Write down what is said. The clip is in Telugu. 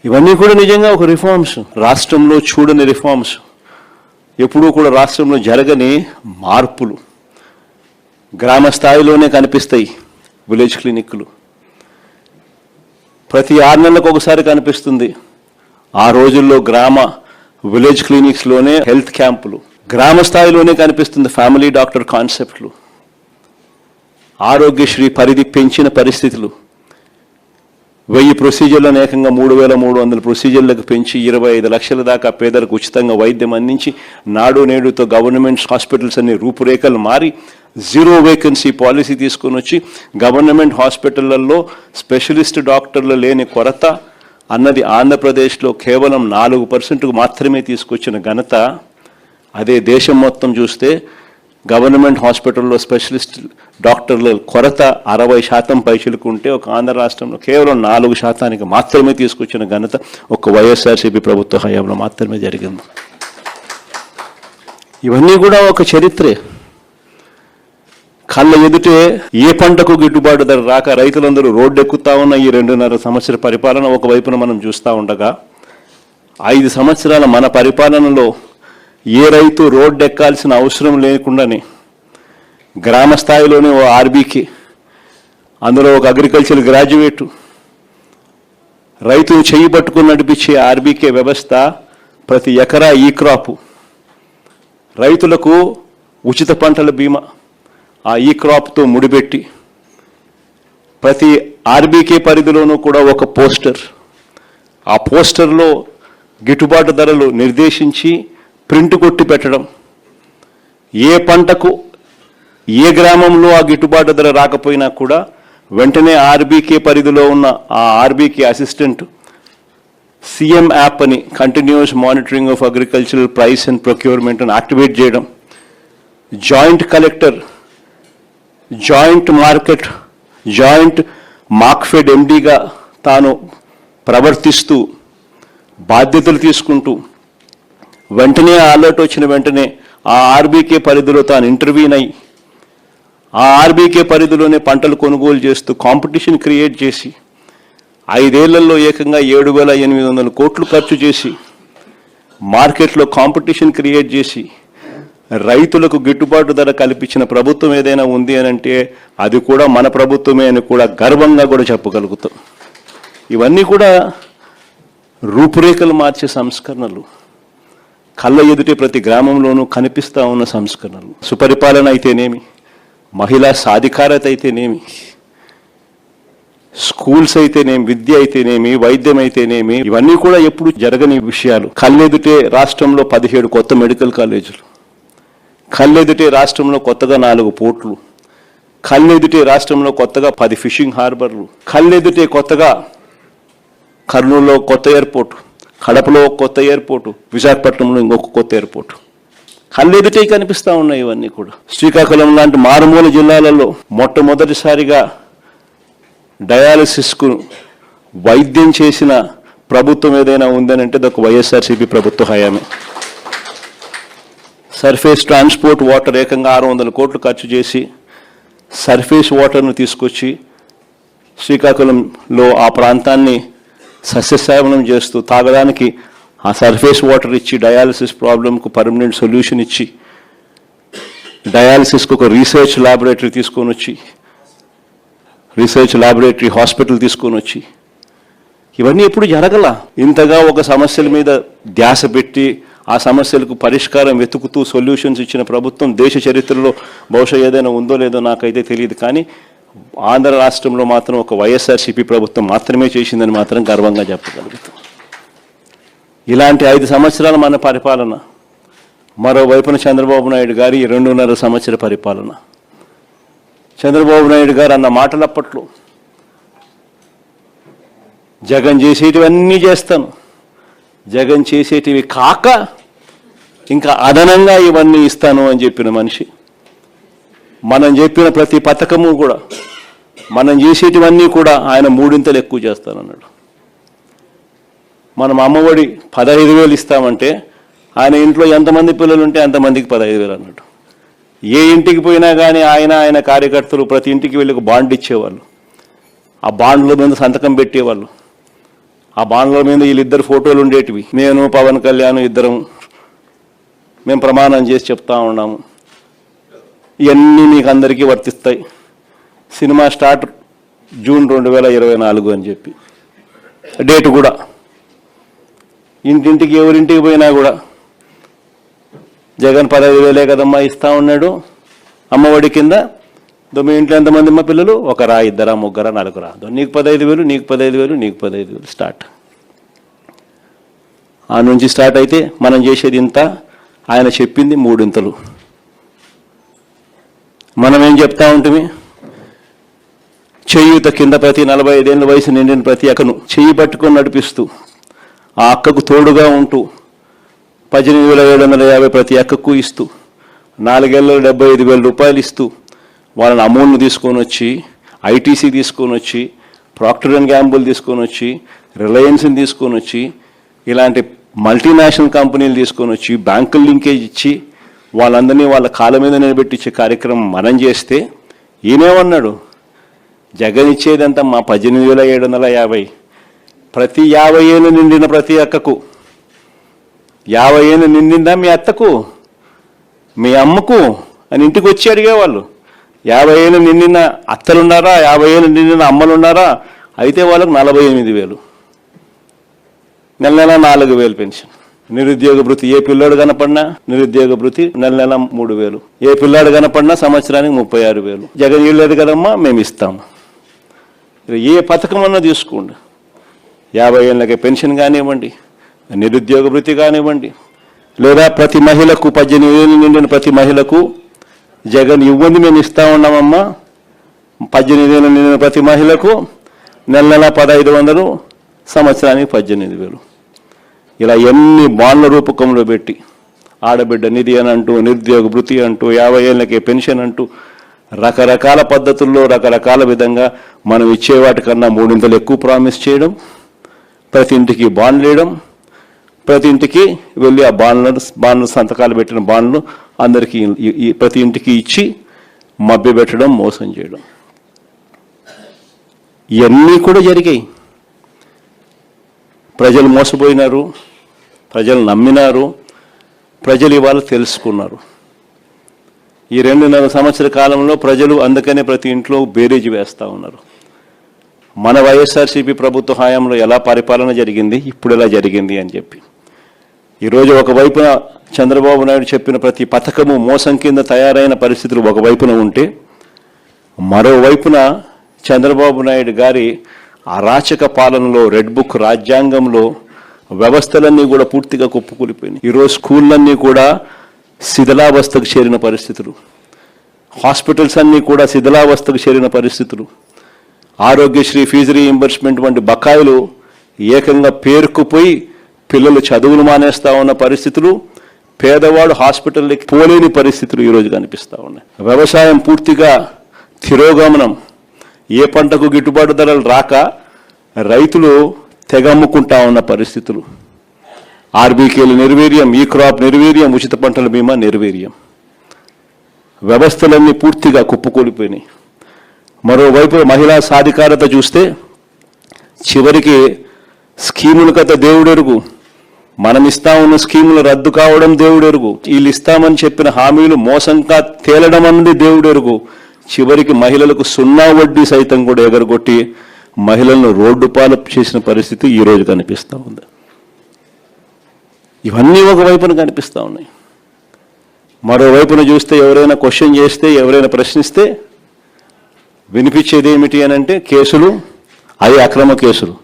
ఇవన్నీ కూడా నిజంగా ఒక రిఫార్మ్స్, రాష్ట్రంలో చూడని రిఫార్మ్స్, ఎప్పుడూ కూడా రాష్ట్రంలో జరగని మార్పులు గ్రామ స్థాయిలోనే కనిపిస్తాయి. విలేజ్ క్లినిక్లు ప్రతి 6 నెలలకు ఒకసారి కనిపిస్తుంది. ఆ రోజుల్లో విలేజ్ క్లినిక్స్లోనే హెల్త్ క్యాంపులు, గ్రామ స్థాయిలోనే కనిపిస్తుంది ఫ్యామిలీ డాక్టర్ కాన్సెప్ట్లు, ఆరోగ్యశ్రీ పరిధి పెంచిన పరిస్థితులు, 1000 ప్రొసీజర్లను ఏకంగా 3300 ప్రొసీజర్లకు పెంచి 25 లక్షల దాకా పేదలకు ఉచితంగా వైద్యం అందించి నాడు నేడుతో గవర్నమెంట్ హాస్పిటల్స్ అన్ని రూపురేఖలు మారి 0 వేకెన్సీ పాలసీ తీసుకొని వచ్చి గవర్నమెంట్ హాస్పిటళ్లలో స్పెషలిస్ట్ డాక్టర్లు లేని కొరత అన్నది ఆంధ్రప్రదేశ్లో కేవలం 4% మాత్రమే తీసుకొచ్చిన ఘనత. అదే దేశం మొత్తం చూస్తే గవర్నమెంట్ హాస్పిటల్లో స్పెషలిస్ట్ డాక్టర్ల కొరత 60% పైచిలకు ఉంటే ఒక ఆంధ్ర రాష్ట్రంలో కేవలం 4% మాత్రమే తీసుకొచ్చిన ఘనత ఒక వైఎస్ఆర్సీపీ ప్రభుత్వ హయాంలో మాత్రమే జరిగింది. ఇవన్నీ కూడా ఒక చరిత్రే. కళ్ళ ఎదుటే ఏ పంటకు గిట్టుబాటు ధర రాక రైతులందరూ రోడ్డు ఎక్కుతా ఉన్న ఈ 2.5 సంవత్సర పరిపాలన ఒకవైపున మనం చూస్తూ ఉండగా 5 సంవత్సరాల మన పరిపాలనలో ఏ రైతు రోడ్డు ఎక్కాల్సిన అవసరం లేకుండానే గ్రామ స్థాయిలోనే ఓ ఆర్బీకే, అందులో ఒక అగ్రికల్చర్ గ్రాడ్యుయేటు, రైతును చెయ్యి పట్టుకుని నడిపించే ఆర్బీకే వ్యవస్థ, ప్రతి ఎకరా ఈ క్రాపు, రైతులకు ఉచిత పంటల బీమా, ఆ ఈ క్రాప్తో ముడిపెట్టి ప్రతి ఆర్బీకే పరిధిలోనూ కూడా ఒక పోస్టర్, ఆ పోస్టర్లో గిట్టుబాటు ధరలు నిర్దేశించి ప్రింట్ కొట్టి పెట్టడం, ఏ పంటకు ఏ గ్రామంలో ఆ గిట్టుబాటు ధర రాకపోయినా కూడా వెంటనే ఆర్బీకే పరిధిలో ఉన్న ఆ ఆర్బీకే అసిస్టెంట్ సీఎం యాప్ అని continuous monitoring of agricultural price and procurement అని యాక్టివేట్ చేయడం, జాయింట్ కలెక్టర్ జాయింట్ మార్క్ఫెడ్ ఎండీగా తాను ప్రవర్తిస్తూ బాధ్యతలు తీసుకుంటూ వెంటనే అలర్ట్ వచ్చిన వెంటనే ఆ ఆర్బీకే పరిధిలో తాను ఇంటర్వ్యూన్ అయ్యి ఆ ఆర్బీకే పరిధిలోనే పంటలు కొనుగోలు చేస్తూ కాంపిటీషన్ క్రియేట్ చేసి 5 ఏళ్లలో ఏకంగా 7,800 కోట్లు ఖర్చు చేసి మార్కెట్లో కాంపిటీషన్ క్రియేట్ చేసి రైతులకు గిట్టుబాటు ధర కల్పించిన ప్రభుత్వం ఏదైనా ఉంది అని అంటే అది కూడా మన ప్రభుత్వమే అని కూడా గర్వంగా కూడా చెప్పగలుగుతాం. ఇవన్నీ కూడా రూపురేఖలు మార్చే సంస్కరణలు, కళ్ళ ఎదుటే ప్రతి గ్రామంలోనూ కనిపిస్తూ ఉన్న సంస్కరణలు. సుపరిపాలన అయితేనేమి, మహిళా సాధికారత అయితేనేమి, స్కూల్స్ అయితేనేమి, విద్య అయితేనేమి, వైద్యం అయితేనేమి, ఇవన్నీ కూడా ఎప్పుడు జరగని విషయాలు. కళ్ళెదుటే రాష్ట్రంలో 17 కొత్త మెడికల్ కాలేజీలు, కళ్ళెదుటే రాష్ట్రంలో కొత్తగా 4 పోర్టులు, కళ్ళెదుటే రాష్ట్రంలో కొత్తగా 10 ఫిషింగ్ హార్బర్లు, కళ్ళెదుటే కొత్తగా కర్నూలులో కొత్త ఎయిర్పోర్టు, కడపలో కొత్త ఎయిర్పోర్టు, విశాఖపట్నంలో ఇంకొక కొత్త ఎయిర్పోర్టు కళ్ళెదుటే కనిపిస్తూ ఉన్నాయి. ఇవన్నీ కూడా శ్రీకాకుళం లాంటి మారుమూల జిల్లాలలో మొట్టమొదటిసారిగా డయాలసిస్కు వైద్యం చేసిన ప్రభుత్వం ఏదైనా ఉందని అంటే ఒక వైఎస్ఆర్సీపీ ప్రభుత్వ హయామే. సర్ఫేస్ ట్రాన్స్పోర్ట్ వాటర్ ఏకంగా 600 కోట్లు ఖర్చు చేసి సర్ఫేస్ వాటర్ను తీసుకొచ్చి శ్రీకాకుళంలో ఆ ప్రాంతాన్ని సస్యశ్యామలం చేస్తూ తాగడానికి ఆ సర్ఫేస్ వాటర్ ఇచ్చి డయాలసిస్ ప్రాబ్లంకు పర్మనెంట్ సొల్యూషన్ ఇచ్చి డయాలసిస్కు ఒక రీసెర్చ్ ల్యాబొరేటరీ తీసుకొని వచ్చి రీసెర్చ్ ల్యాబొరేటరీ హాస్పిటల్ తీసుకొని వచ్చి ఇవన్నీ ఎప్పుడు జరగల. ఇంతగా ఒక సమస్యల మీద ధ్యాస పెట్టి ఆ సమస్యలకు పరిష్కారం వెతుకుతూ సొల్యూషన్స్ ఇచ్చిన ప్రభుత్వం దేశ చరిత్రలో బహుశా ఏదైనా ఉందో లేదో నాకైతే తెలియదు, కానీ ఆంధ్ర రాష్ట్రంలో మాత్రం ఒక వైఎస్ఆర్సీపీ ప్రభుత్వం మాత్రమే చేసిందని మాత్రం గర్వంగా చెప్పగలుగుతాం. ఇలాంటి 5 సంవత్సరాల మన పరిపాలన, మరోవైపున చంద్రబాబు నాయుడు గారి 2.5 సంవత్సర పరిపాలన. చంద్రబాబు నాయుడు గారు అన్న మాటలు అప్పట్లో జగన్ చేసేటివన్నీ చేస్తాను, జగన్ చేసేటివి కాక ఇంకా అదనంగా ఇవన్నీ ఇస్తాను అని చెప్పిన మనిషి. మనం చెప్పిన ప్రతి పథకము కూడా, మనం చేసేటివన్నీ కూడా ఆయన 3 ఎక్కువ చేస్తానన్నాడు. మనం అమ్మఒడి 15,000 ఇస్తామంటే ఆయన ఇంట్లో ఎంతమంది పిల్లలు ఉంటే అంతమందికి 15,000 అన్నాడు. ఏ ఇంటికి పోయినా కానీ ఆయన కార్యకర్తలు ప్రతి ఇంటికి వెళ్ళి ఒక బాండ్ ఇచ్చేవాళ్ళు, ఆ బాండ్ల మీద సంతకం పెట్టేవాళ్ళు. ఆ బాండ్ల మీద వీళ్ళిద్దరు ఫోటోలు ఉండేటివి. నేను పవన్ కళ్యాణ్ ఇద్దరం మేము ప్రమాణం చేసి చెప్తా ఉన్నాము, ఇవన్నీ మీకు అందరికీ వర్తిస్తాయి. సినిమా స్టార్ట్ జూన్ 2024 అని చెప్పి డేట్ కూడా. ఇంటింటికి ఎవరింటికి పోయినా కూడా జగన్ 15,000 కదమ్మా ఇస్తా ఉన్నాడు అమ్మఒడి కింద. మీ ఇంట్లో ఎంతమంది అమ్మ పిల్లలు? ఒకరా, ఇద్దరా, ముగ్గురా, నలుగురా? నీకు 15,000, నీకు 15,000, నీకు 15,000 స్టార్ట్. ఆ నుంచి స్టార్ట్ అయితే మనం చేసేది ఇంత, ఆయన చెప్పింది 3 ఇంతలు. మనం ఏం చెప్తా ఉంటుంది? చేయూత కింద ప్రతి 45 ఏళ్ళ వయసు నిండిన ప్రతి అక్కను చెయ్యి పట్టుకొని నడిపిస్తూ, ఆ అక్కకు తోడుగా ఉంటూ 18,750 ప్రతి అక్కకు ఇస్తూ, 4 ఏళ్ళలో 75,000 రూపాయలు ఇస్తూ, వాళ్ళని అమౌంట్ను తీసుకొని వచ్చి, ఐటీసీ తీసుకొని వచ్చి, ప్రాక్టర్ అండ్ గ్యాంబుల్ తీసుకొని వచ్చి, రిలయన్స్ని తీసుకొని వచ్చి, ఇలాంటి మల్టీనేషనల్ కంపెనీలు తీసుకొని వచ్చి బ్యాంకులు లింకేజ్ ఇచ్చి వాళ్ళందరినీ వాళ్ళ కాళ్ళ మీద నిలబెట్టించే కార్యక్రమం మనం చేస్తే, ఈయనేమన్నాడు? జగన్ ఇచ్చేదంతా మా 18,750. ప్రతి 50 ఏళ్ళు నిండిన ప్రతి అక్కకు, 50 ఏళ్ళు నిండిందా మీ అత్తకు, మీ అమ్మకు అని ఇంటికి వచ్చి అడిగేవాళ్ళు. 50 ఏళ్ళు నిండిన అత్తలున్నారా, 50 ఏళ్ళు నిండిన అమ్మలున్నారా? అయితే వాళ్ళకు 48,000, నెల నెల 4,000 పెన్షన్. నిరుద్యోగ భృతి ఏ పిల్లోడు కనపడినా నిరుద్యోగ భృతి నెల నెల 3,000. ఏ పిల్లాడు కనపడినా సంవత్సరానికి 36,000. జగన్ ఇవ్వలేదు కదమ్మా, మేము ఇస్తాము. ఏ పథకం అన్నా తీసుకోండి, 50 ఏళ్ళకి పెన్షన్ కానివ్వండి, నిరుద్యోగ భృతి కానివ్వండి, లేదా ప్రతి మహిళకు 18 ఏళ్ళు నిండిన ప్రతి మహిళకు జగన్ ఇవ్వండి మేము ఇస్తా ఉన్నామమ్మా, 18 ఏళ్ళు నిండిన ప్రతి మహిళకు నెల నెల 1,500, సంవత్సరానికి 18,000. ఇలా ఎన్ని బాండ్ల రూపకంలో పెట్టి ఆడబిడ్డ నిధి అని అంటూ, నిరుద్యోగ భృతి అంటూ, 50 ఏళ్ళకే పెన్షన్ అంటూ, రకరకాల పద్ధతుల్లో రకరకాల విధంగా మనం ఇచ్చే వాటికన్నా 3 ఇంతలు ఎక్కువ ప్రామిస్ చేయడం, ప్రతి ఇంటికి బాండ్లు వేయడం, ప్రతి ఇంటికి వెళ్ళి ఆ బాండ్లు సంతకాలు పెట్టిన బాండ్లు అందరికీ ప్రతి ఇంటికి ఇచ్చి మభ్యపెట్టడం, మోసం చేయడం, ఇవన్నీ కూడా జరిగాయి. ప్రజలు మోసపోయినారు, ప్రజలు నమ్మినారు, ప్రజలు ఇవాళ తెలుసుకున్నారు. ఈ 2.5 సంవత్సర కాలంలో ప్రజలు అందుకనే ప్రతి ఇంట్లో బేరీజు వేస్తూ ఉన్నారు. మన వైఎస్ఆర్సీపీ ప్రభుత్వ హయాంలో ఎలా పరిపాలన జరిగింది, ఇప్పుడు ఎలా జరిగింది అని చెప్పి. ఈరోజు ఒకవైపున చంద్రబాబు నాయుడు చెప్పిన ప్రతి పథకము మోసం కింద తయారైన పరిస్థితులు ఒకవైపున ఉంటే, మరోవైపున చంద్రబాబు నాయుడు గారి అరాచక పాలనలో, రెడ్ బుక్ రాజ్యాంగంలో వ్యవస్థలన్నీ కూడా పూర్తిగా కుప్పకూలిపోయినాయి. ఈరోజు స్కూళ్ళన్నీ కూడా శిథిలావస్థకు చేరిన పరిస్థితులు, హాస్పిటల్స్ అన్నీ కూడా శిథిలావస్థకు చేరిన పరిస్థితులు, ఆరోగ్యశ్రీ ఫీజు రీయింబర్స్మెంట్ వంటి బకాయిలు ఏకంగా పేరుకుపోయి పిల్లలు చదువులు మానేస్తూ ఉన్న పరిస్థితులు, పేదవాడు హాస్పిటల్కి పోలేని పరిస్థితులు ఈరోజు కనిపిస్తూ ఉన్నాయి. వ్యవసాయం పూర్తిగా తిరోగమనం, ఏ పంటకు గిట్టుబాటు ధరలు రాక రైతులు తెగమ్ముకుంటా ఉన్న పరిస్థితులు, ఆర్బీకేలు నిర్వీర్యం, ఈ క్రాప్ నిర్వీర్యం, ఉచిత పంటల బీమా నిర్వీర్యం, వ్యవస్థలన్నీ పూర్తిగా కుప్పకూలిపోయినాయి. మరోవైపు మహిళా సాధికారత చూస్తే చివరికి స్కీముల కథ దేవుడెరుగు, మనం ఇస్తా ఉన్న స్కీములు రద్దు కావడం దేవుడెరుగు, వీళ్ళు ఇస్తామని చెప్పిన హామీలు మోసంగా తేలడం అన్నది దేవుడెరుగు. చివరికి మహిళలకు 0 వడ్డీ సైతం కూడా ఎగరగొట్టి మహిళలను రోడ్డు పాలు చేసిన పరిస్థితి ఈరోజు కనిపిస్తూ ఉంది. ఇవన్నీ ఒకవైపున కనిపిస్తూ ఉన్నాయి. మరోవైపున చూస్తే ఎవరైనా క్వశ్చన్ చేస్తే, ఎవరైనా ప్రశ్నిస్తే వినిపించేది ఏమిటి అని అంటే కేసులు, అవి అక్రమ కేసులు.